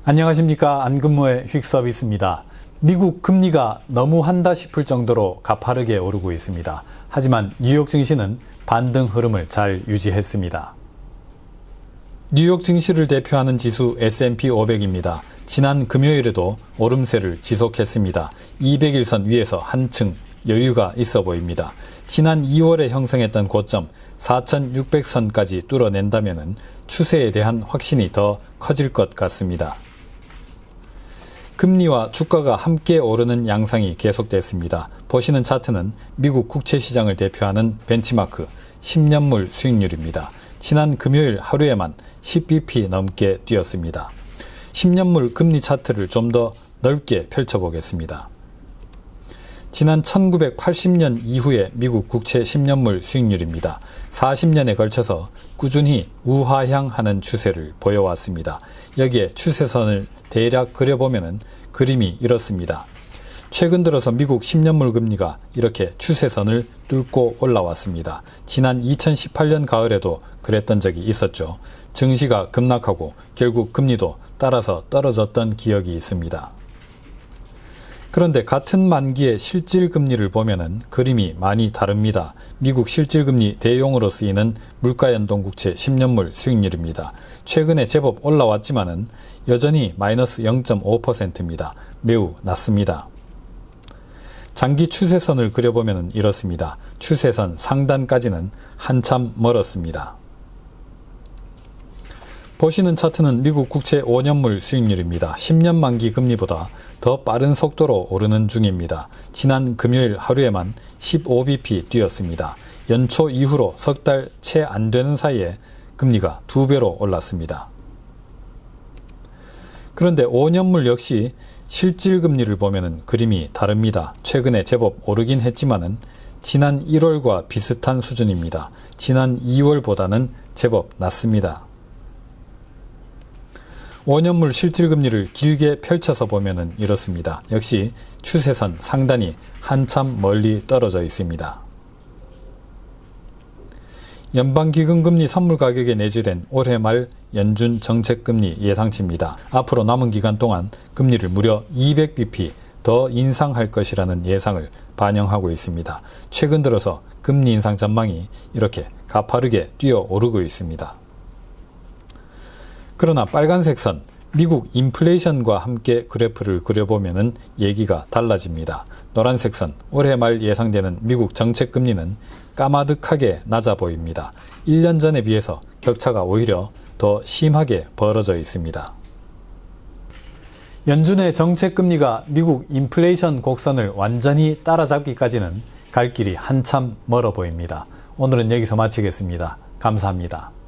안녕하십니까. 안근무의 휙서비스입니다. 미국 금리가 너무한다 싶을 정도로 가파르게 오르고 있습니다. 하지만 뉴욕 증시는 반등 흐름을 잘 유지했습니다. 뉴욕 증시를 대표하는 지수 S&P 500입니다. 지난 금요일에도 오름세를 지속했습니다. 200일선 위에서 한층 여유가 있어 보입니다. 지난 2월에 형성했던 고점 4,600선까지 뚫어낸다면 추세에 대한 확신이 더 커질 것 같습니다. 금리와 주가가 함께 오르는 양상이 계속됐습니다. 보시는 차트는 미국 국채시장을 대표하는 벤치마크 10년물 수익률입니다. 지난 금요일 하루에만 10bp 넘게 뛰었습니다. 10년물 금리 차트를 좀 더 넓게 펼쳐보겠습니다. 지난 1980년 이후의 미국 국채 10년물 수익률입니다. 40년에 걸쳐서 꾸준히 우하향하는 추세를 보여왔습니다. 여기에 추세선을 대략 그려보면 그림이 이렇습니다. 최근 들어서 미국 10년물 금리가 이렇게 추세선을 뚫고 올라왔습니다. 지난 2018년 가을에도 그랬던 적이 있었죠. 증시가 급락하고 결국 금리도 따라서 떨어졌던 기억이 있습니다. 그런데 같은 만기의 실질금리를 보면은 그림이 많이 다릅니다. 미국 실질금리 대용으로 쓰이는 물가연동국채 10년물 수익률입니다. 최근에 제법 올라왔지만은 여전히 마이너스 0.5%입니다. 매우 낮습니다. 장기 추세선을 그려보면 이렇습니다. 추세선 상단까지는 한참 멀었습니다. 보시는 차트는 미국 국채 5년물 수익률입니다. 10년 만기 금리보다 더 빠른 속도로 오르는 중입니다. 지난 금요일 하루에만 15bp 뛰었습니다. 연초 이후로 석 달 채 안 되는 사이에 금리가 2배로 올랐습니다. 그런데 5년물 역시 실질금리를 보면 그림이 다릅니다. 최근에 제법 오르긴 했지만은 지난 1월과 비슷한 수준입니다. 지난 2월보다는 제법 낮습니다. 5년물 실질금리를 길게 펼쳐서 보면 이렇습니다. 역시 추세선 상단이 한참 멀리 떨어져 있습니다. 연방기금금리 선물가격에 내재된 올해 말 연준 정책금리 예상치입니다. 앞으로 남은 기간 동안 금리를 무려 200bp 더 인상할 것이라는 예상을 반영하고 있습니다. 최근 들어서 금리 인상 전망이 이렇게 가파르게 뛰어오르고 있습니다. 그러나 빨간색 선, 미국 인플레이션과 함께 그래프를 그려보면 얘기가 달라집니다. 노란색 선, 올해 말 예상되는 미국 정책금리는 까마득하게 낮아 보입니다. 1년 전에 비해서 격차가 오히려 더 심하게 벌어져 있습니다. 연준의 정책금리가 미국 인플레이션 곡선을 완전히 따라잡기까지는 갈 길이 한참 멀어 보입니다. 오늘은 여기서 마치겠습니다. 감사합니다.